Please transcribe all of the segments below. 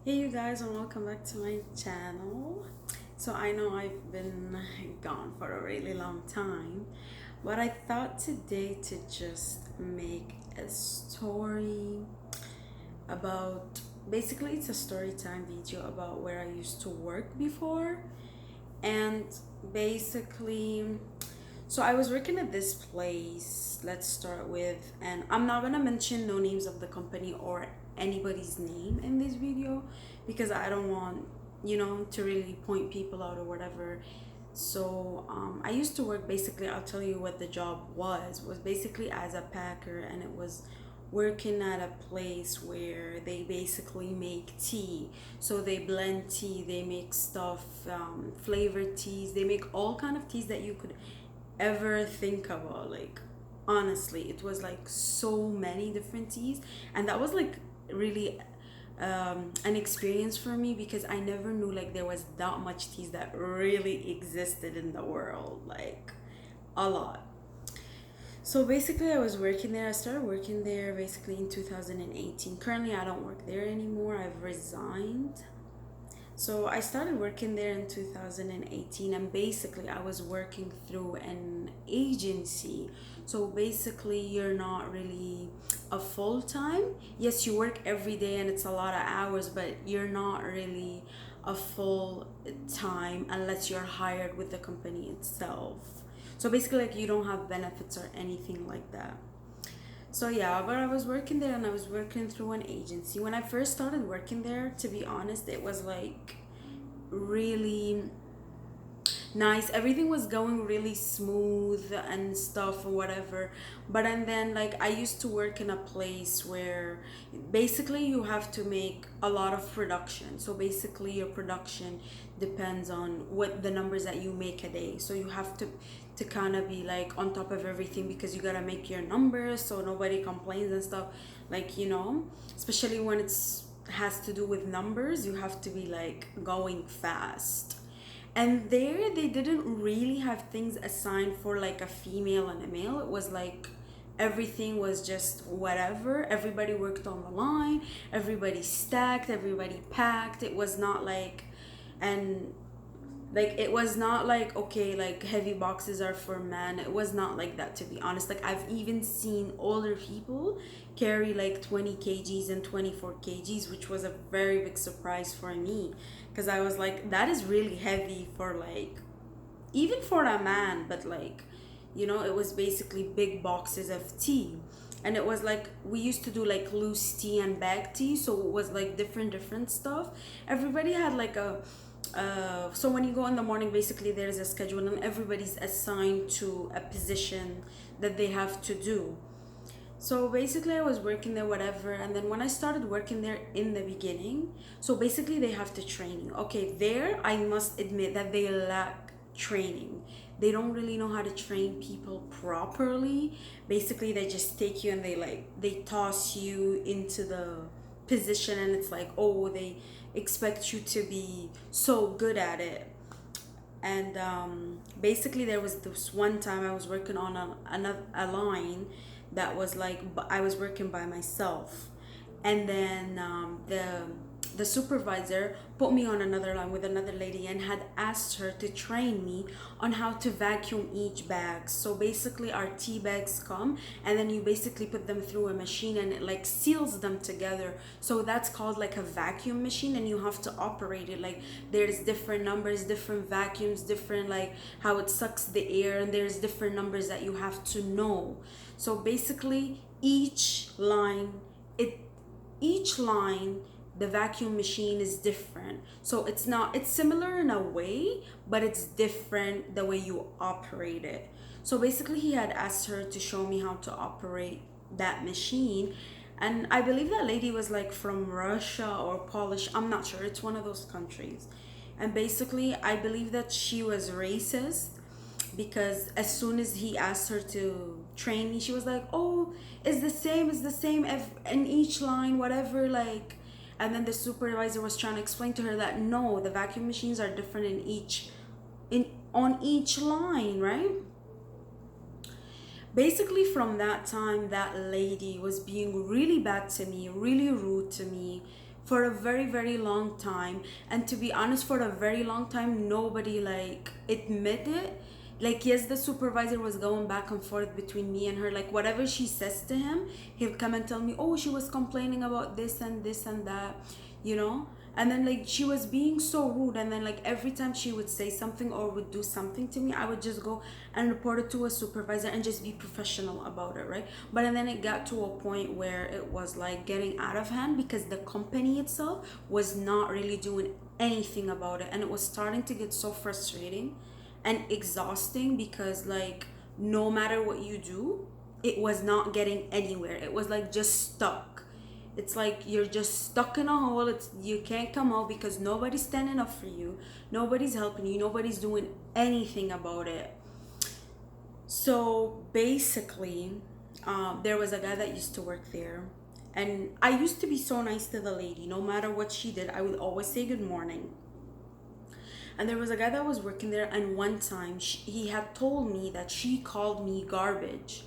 Hey you guys, and welcome back to my channel. So I know I've been gone for a really long time, but I thought today to just make a story about, basically it's a story time video about where I used to work before. And basically, so I was working at this place, let's start with, and I'm not gonna mention no names of the company or anybody's name in this video because I don't want, to really point people out or whatever. So I used to work, basically, I'll tell you what the job was basically as a packer, and it was working at a place where they basically make tea. So they blend tea, they make stuff, flavored teas, they make all kind of teas that you could ever think about. Like, honestly, it was like so many different teas, and that was like really an experience for me because I never knew like there was that much teas that really existed in the world, like a lot. So basically, I was working there. I started working there basically in 2018. Currently, I don't work there anymore. I've resigned. So I started working there in 2018, and basically I was working through an agency. So basically you're not really a full time. Yes, you work every day and it's a lot of hours, but you're not really a full time unless you're hired with the company itself. So basically like you don't have benefits or anything like that. So yeah, but I was working there and I was working through an agency. When I first started working there, to be honest, it was like really nice. Everything was going really smooth and stuff or whatever. But and then like I used to work in a place where basically you have to make a lot of production. So basically your production depends on what the numbers that you make a day. So you have to kind of be like on top of everything because you got to make your numbers so nobody complains and stuff, like, especially when it's has to do with numbers, you have to be like going fast. And there they didn't really have things assigned for like a female and a male. It was like everything was just whatever. Everybody worked on the line, everybody stacked, everybody packed. It was not like, and like it was not like, okay, like heavy boxes are for men. It was not like that, to be honest. Like I've even seen older people carry like 20 kgs and 24 kgs, which was a very big surprise for me because I was like, that is really heavy for like, even for a man. But like, it was basically big boxes of tea. And it was like we used to do like loose tea and bag tea, so it was like different stuff. Everybody had like a so when you go in the morning, basically there's a schedule and everybody's assigned to a position that they have to do. So basically I was working there, whatever. And then when I started working there in the beginning, so basically they have to train you. Okay, there I must admit that they lack training. They don't really know how to train people properly. Basically they just take you and they toss you into the position, and it's like, oh, they expect you to be so good at it. And basically there was this one time I was working on a line that was like, I was working by myself. And then the supervisor put me on another line with another lady and had asked her to train me on how to vacuum each bag. So basically our tea bags come, and then you basically put them through a machine and it like seals them together. So that's called like a vacuum machine, and you have to operate it. Like there's different numbers, different vacuums, different like how it sucks the air, and there's different numbers that you have to know. So basically each line, the vacuum machine is different. So it's similar in a way, but it's different the way you operate it. So basically he had asked her to show me how to operate that machine. And I believe that lady was like from Russia or Polish, I'm not sure, it's one of those countries. And basically I believe that she was racist because as soon as he asked her to train me, she was like, oh, it's the same in each line, whatever, like. And then the supervisor was trying to explain to her that no, the vacuum machines are different in on each line, right? Basically from that time, that lady was being really bad to me, really rude to me for a very, very long time. And to be honest, for a very long time, nobody like admitted. Like, yes, the supervisor was going back and forth between me and her. Like, whatever she says to him, he'll come and tell me, oh, she was complaining about this and that, you know? And then, like, she was being so rude. And then, like, every time she would say something or would do something to me, I would just go and report it to a supervisor and just be professional about it, right? But and then it got to a point where it was, like, getting out of hand because the company itself was not really doing anything about it. And it was starting to get so frustrating and exhausting because, like, no matter what you do, it was not getting anywhere. It was like just stuck. It's like you're just stuck in a hole. It's, you can't come out because nobody's standing up for you, nobody's helping you, nobody's doing anything about it. So basically, there was a guy that used to work there, and I used to be so nice to the lady. No matter what she did, I would always say good morning. And there was a guy that was working there, and one time he had told me that she called me garbage.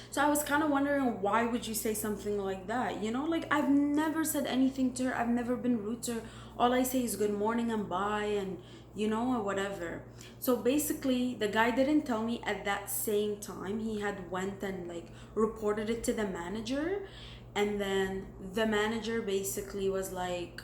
So I was kind of wondering, why would you say something like that? You know, like, I've never said anything to her. I've never been rude to her. All I say is good morning and bye, and you know, or whatever. So basically, the guy didn't tell me at that same time. He had went and like reported it to the manager, and then the manager basically was like,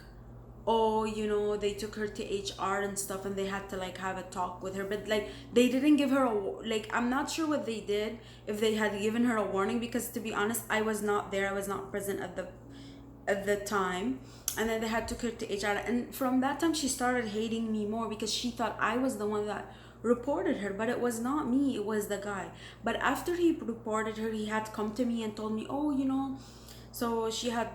oh, you know, they took her to HR and stuff, and they had to like have a talk with her. But like, they didn't give her a like, I'm not sure what they did, if they had given her a warning, because to be honest, I was not there. I was not present at the time. And then they had took her to HR, and from that time she started hating me more because she thought I was the one that reported her, but it was not me, it was the guy. But after he reported her, he had come to me and told me, oh, you know, so she had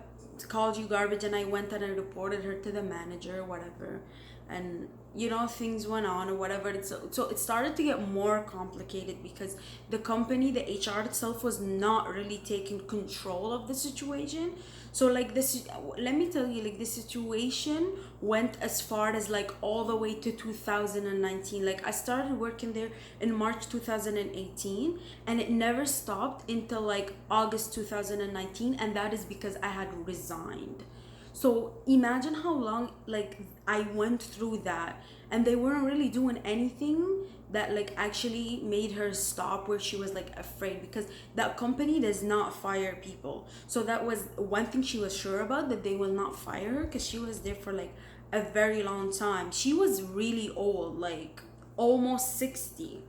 called you garbage, and I went and I reported her to the manager, whatever. And you know, things went on or whatever. So it started to get more complicated because the company, the HR itself, was not really taking control of the situation. So like this, let me tell you, like, the situation went as far as like all the way to 2019. Like, I started working there in March 2018, and it never stopped until like August 2019, and that is because I had resigned. So imagine how long like I went through that, and they weren't really doing anything that like actually made her stop, where she was like afraid, because that company does not fire people. So that was one thing she was sure about, that they will not fire her, because she was there for like a very long time. She was really old, like almost 60,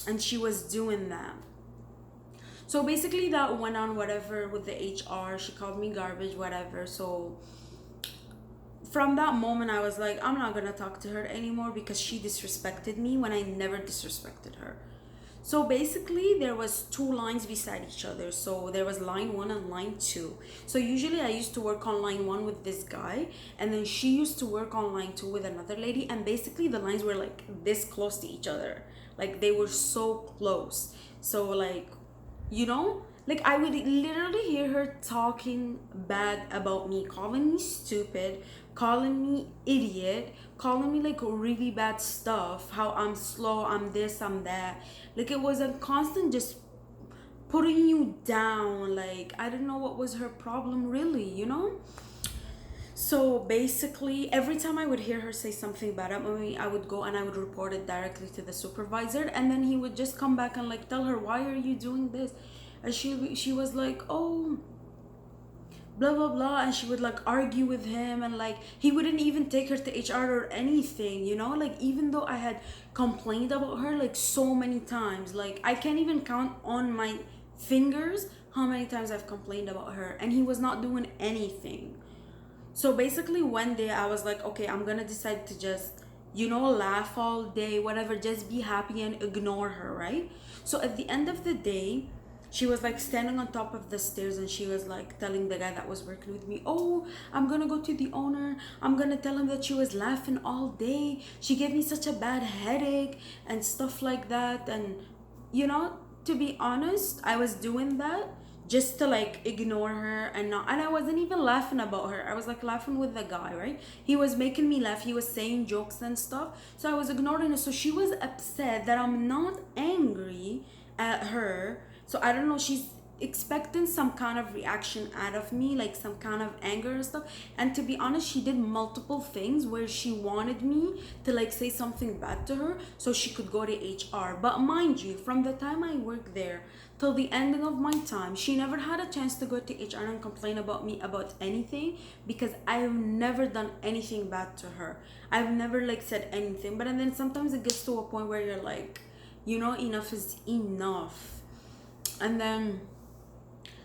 and she was doing that. So basically that went on, whatever, with the HR. She called me garbage, whatever. So from that moment, I was like, I'm not gonna talk to her anymore because she disrespected me when I never disrespected her. So basically, there was two lines beside each other. So there was line one and line two. So usually I used to work on line one with this guy, and then she used to work on line two with another lady. And basically the lines were like this close to each other. Like, they were so close. So like, you know, like, I would literally hear her talking bad about me, calling me stupid, calling me idiot, calling me like really bad stuff, how I'm slow, I'm this, I'm that. Like, it was a constant just putting you down. Like, I don't know what was her problem really, you know? So basically, every time I would hear her say something bad about me, I would go and I would report it directly to the supervisor, and then he would just come back and like tell her, why are you doing this? And she was like, oh, blah blah blah, and she would like argue with him, and like he wouldn't even take her to HR or anything, you know? Like, even though I had complained about her like so many times, like I can't even count on my fingers how many times I've complained about her, and he was not doing anything. So basically one day I was like, okay, I'm gonna decide to just, you know, laugh all day, whatever, just be happy and ignore her, right? So at the end of the day, she was like standing on top of the stairs, and she was like telling the guy that was working with me, oh, I'm gonna go to the owner, I'm gonna tell him that she was laughing all day, she gave me such a bad headache and stuff like that. And you know, to be honest, I was doing that just to like ignore her, and not, and I wasn't even laughing about her, I was like laughing with the guy, right? He was making me laugh, he was saying jokes and stuff, so I was ignoring her. So she was upset that I'm not angry at her. So I don't know, she's expecting some kind of reaction out of me, like some kind of anger and stuff. And to be honest, she did multiple things where she wanted me to like say something bad to her so she could go to HR. But mind you, from the time I worked there till the ending of my time, she never had a chance to go to HR and complain about me about anything, because I've never done anything bad to her. I've never like said anything. But and then sometimes it gets to a point where you're like, you know, enough is enough. And then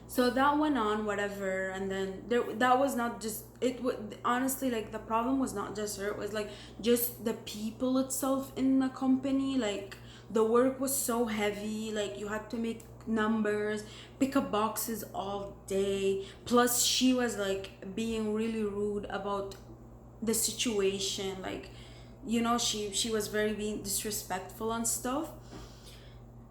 so that went on, whatever. And then there, that was not just it would honestly, like the problem was not just her, it was like just the people itself in the company. Like the work was so heavy, like you had to make numbers, pick up boxes all day, plus she was like being really rude about the situation, like, you know, she was very being disrespectful and stuff.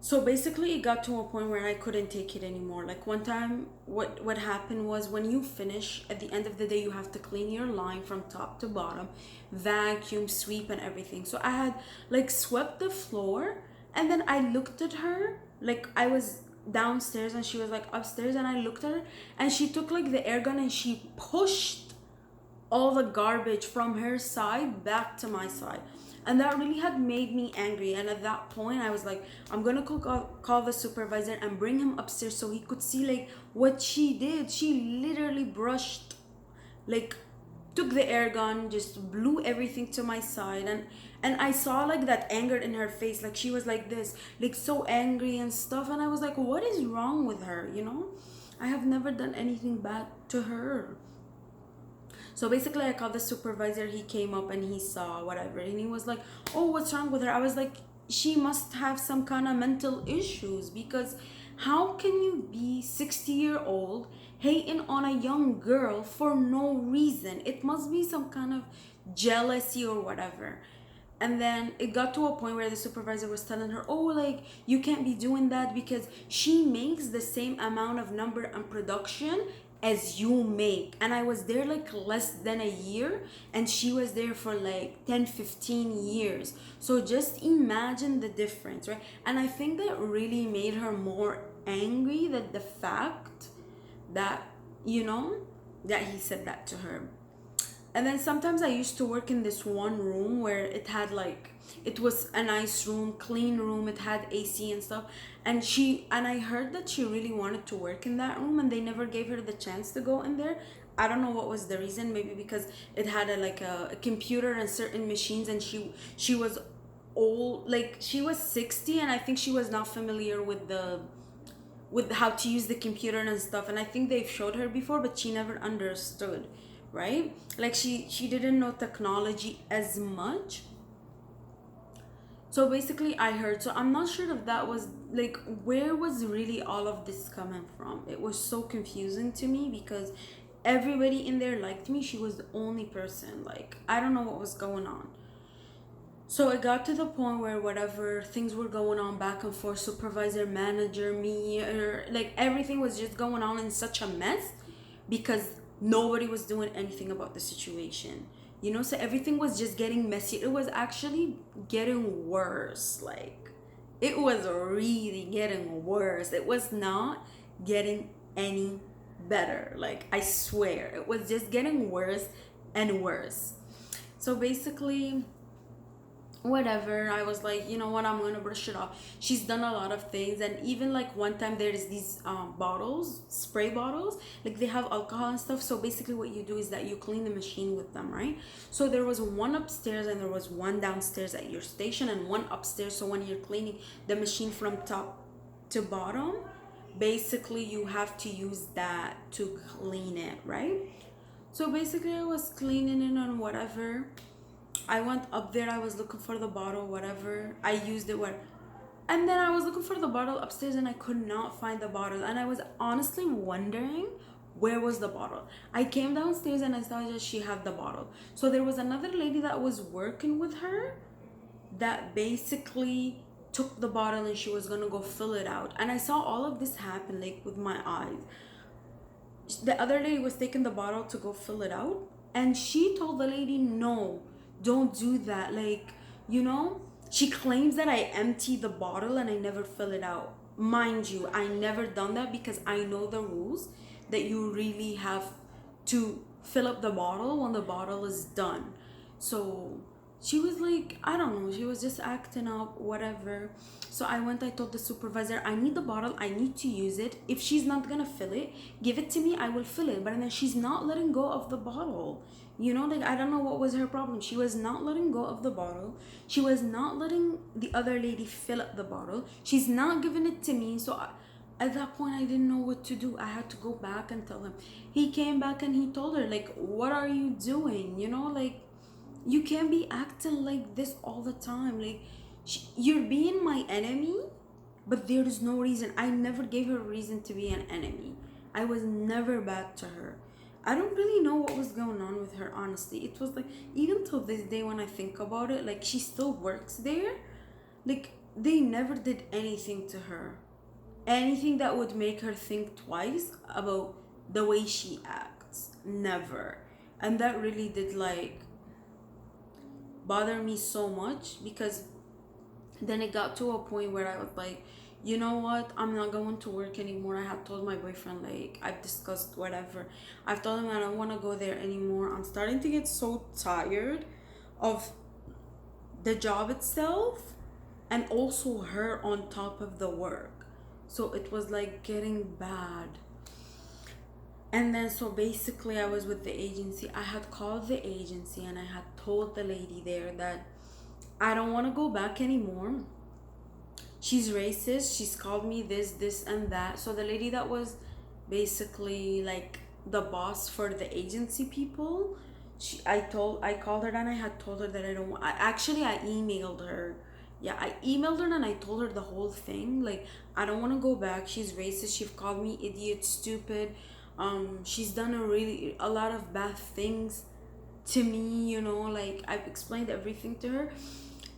So basically it got to a point where I couldn't take it anymore. Like one time, what happened was, when you finish at the end of the day, you have to clean your line from top to bottom, vacuum, sweep, and everything. So I had like swept the floor, and then I looked at her, like I was downstairs and she was like upstairs, and I looked at her and she took like the air gun and she pushed all the garbage from her side back to my side. And that really had made me angry. And at that point, I was like, I'm gonna call the supervisor and bring him upstairs so he could see like what she did. She literally brushed, like, took the air gun, just blew everything to my side. And I saw like that anger in her face, like she was like this, like so angry and stuff. And I was like, what is wrong with her, you know? I have never done anything bad to her. So basically, I called the supervisor. He came up and he saw whatever, and he was like, "Oh, what's wrong with her?" I was like, "She must have some kind of mental issues, because how can you be 60-year-old hating on a young girl for no reason? It must be some kind of jealousy or whatever." And then it got to a point where the supervisor was telling her, "Oh, like you can't be doing that because she makes the same amount of number and production as you make." And I was there like less than a year, and she was there for like 10, 15 years. So just imagine the difference, right? And I think that really made her more angry, that the fact that, you know, that he said that to her. And then sometimes I used to work in this one room where it had like, it was a nice room, clean room, it had AC and stuff. And I heard that she really wanted to work in that room, and they never gave her the chance to go in there. I don't know what was the reason. Maybe because it had a computer and certain machines, and she was old, like she was 60, and I think she was not familiar with how to use the computer and stuff. And I think they've showed her before, but she never understood, right? Like she didn't know technology as much. So basically I heard, so I'm not sure if that was like, where was really all of this coming from? It was so confusing to me, because everybody in there liked me. She was the only person, like I don't know what was going on. So it got to the point where whatever things were going on back and forth, supervisor, manager, me, or like everything was just going on in such a mess, because nobody was doing anything about the situation. You know, so everything was just getting messy. It was actually getting worse. Like it was really getting worse. It was not getting any better. Like I swear, it was just getting worse and worse. So basically, whatever, I was like, you know what, I'm gonna brush it off. She's done a lot of things. And even like one time, there's these bottles, spray bottles, like they have alcohol and stuff. So basically what you do is that you clean the machine with them, right? So there was one upstairs and there was one downstairs at your station, and one upstairs. So when you're cleaning the machine from top to bottom, basically you have to use that to clean it, right? So basically I was cleaning it and whatever. I went up there, I was looking for the bottle, whatever. I used it where, and then I was looking for the bottle upstairs and I could not find the bottle. And I was honestly wondering where was the bottle. I came downstairs and I saw that she had the bottle. So there was another lady that was working with her that basically took the bottle and she was gonna go fill it out. And I saw all of this happen like with my eyes. The other lady was taking the bottle to go fill it out, and she told the lady, no, don't do that. Like, you know, she claims that I emptied the bottle and I never fill it out. mind you, I never done that because I know the rules that you really have to fill up the bottle when the bottle is done. So she was like, I don't know, she was just acting up, whatever. So I went, I told the supervisor, I need the bottle, I need to use it. If she's not gonna fill it, give it to me, I will fill it. But then she's not letting go of the bottle. You know, like I don't know what was her problem. She was not letting go of the bottle. She was not letting the other lady fill up the bottle. She's not giving it to me. So at that point, I didn't know what to do. I had to go back and tell him. He came back and he told her, like, what are you doing? You know, like, you can't be acting like this all the time. Like, you're being my enemy, but there is no reason. I never gave her a reason to be an enemy. I was never bad to her. I don't really know what was going on with her, honestly. It was like, even till this day when I think about it, like, she still works there. Like, they never did anything to her. Anything that would make her think twice about the way she acts. Never. And that really did, like, bother me so much, because then it got to a point where I was like, you know what, I'm not going to work anymore. I had told my boyfriend, like, I've discussed whatever, I've told him I don't want to go there anymore. I'm starting to get so tired of the job itself and also her on top of the work. So it was like getting bad. And then so basically I was with the agency. I had called the agency and I had told the lady there that I don't want to go back anymore. She's racist. She's called me this, and that. So the lady that was basically like the boss for the agency people, I called her and I had told her that I don't. I emailed her. Yeah, I emailed her and I told her the whole thing. Like, I don't want to go back. She's racist. She's called me idiot, stupid. She's done a lot of bad things to me. You know, like I've explained everything to her.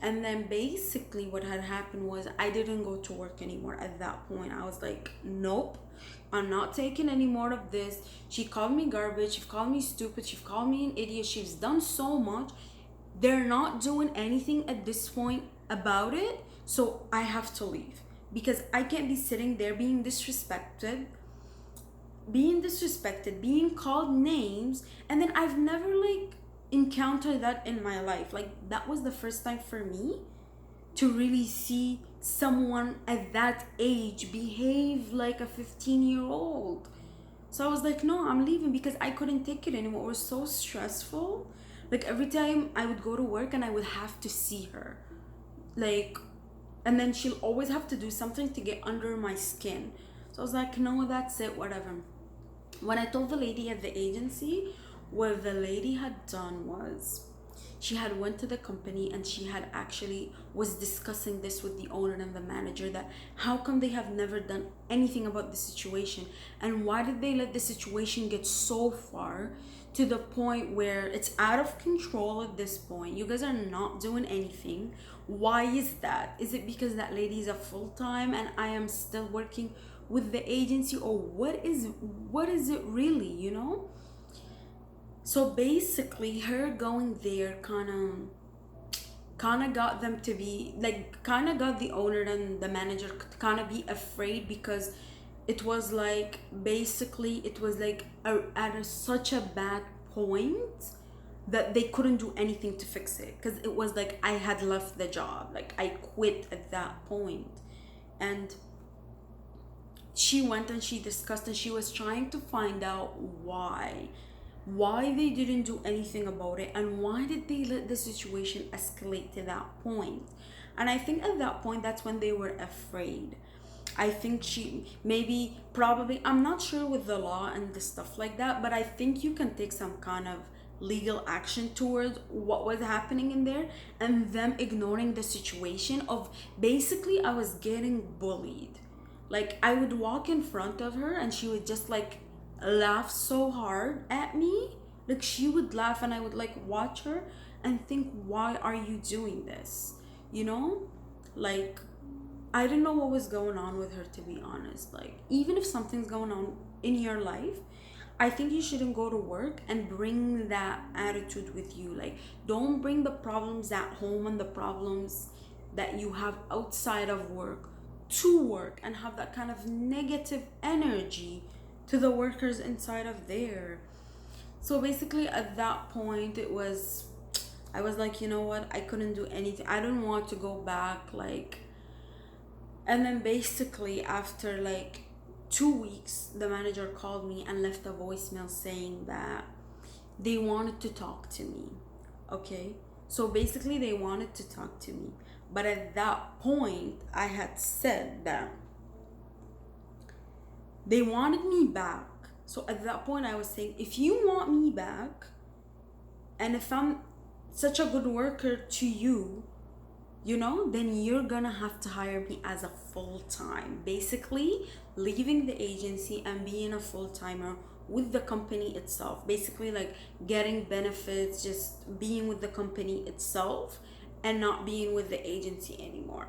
And then basically what had happened was I didn't go to work anymore at that point. I was like, nope, I'm not taking any more of this. She called me garbage. She called me stupid. She called me an idiot. She's done so much. They're not doing anything at this point about it. So I have to leave, because I can't be sitting there being disrespected, being called names. And then I've never like encounter that in my life. Like, that was the first time for me to really see someone at that age behave like a 15-year-old. So I was like, no, I'm leaving, because I couldn't take it anymore. It was so stressful. Like, every time I would go to work and I would have to see her, like, and then she'll always have to do something to get under my skin. So I was like, no, that's it, whatever. When I told the lady at the agency, what the lady had done was she had went to the company and she had actually was discussing this with the owner and the manager, that how come they have never done anything about the situation, and why did they let the situation get so far to the point where it's out of control at this point. You guys are not doing anything. Why is that? Is it because that lady is a full-time and I am still working with the agency, or what is it really, you know? So basically her going there kind of got them to be like, kind of got the owner and the manager to kind of be afraid, because it was like, basically it was like such a bad point that they couldn't do anything to fix it, because it was like I had left the job, like I quit at that point. And she went and she discussed and she was trying to find out why they didn't do anything about it, and why did they let the situation escalate to that point. And I think at that point, that's when they were afraid. I think she maybe probably, I'm not sure with the law and the stuff like that, but I think you can take some kind of legal action towards what was happening in there, and them ignoring the situation of, basically I was getting bullied. Like, I would walk in front of her and she would just like laugh so hard at me. Like, she would laugh and I would like watch her and think, why are you doing this, you know? Like, I didn't know what was going on with her, to be honest. Like, even if something's going on in your life, I think you shouldn't go to work and bring that attitude with you. Like, don't bring the problems at home and the problems that you have outside of work to work and have that kind of negative energy to the workers inside of there. So basically at that point I was like, you know what, I couldn't do anything. I don't want to go back, like. And then basically after like 2 weeks, the manager called me and left a voicemail saying that they wanted to talk to me. Okay, so basically they wanted to talk to me, but at that point I had said that they wanted me back. So at that point I was saying, if you want me back, and if I'm such a good worker to you, you know, then you're gonna have to hire me as a full-time. Basically leaving the agency and being a full-timer with the company itself, basically like getting benefits, just being with the company itself and not being with the agency anymore.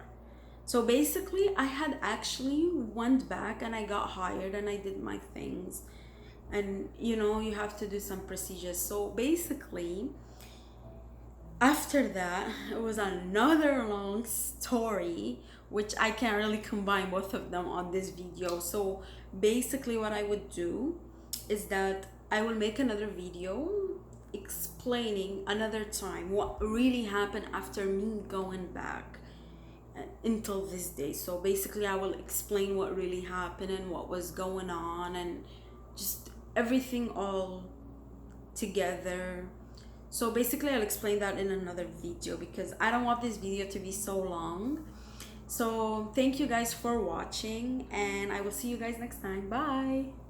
So basically I had actually went back and I got hired and I did my things, and you know, you have to do some procedures. So basically after that, it was another long story, which I can't really combine both of them on this video. So basically what I would do is that I will make another video explaining another time what really happened after me going back until this day. So basically I will explain what really happened and what was going on and just everything all together. So basically I'll explain that in another video because I don't want this video to be so long. So thank you guys for watching, and I will see you guys next time. Bye.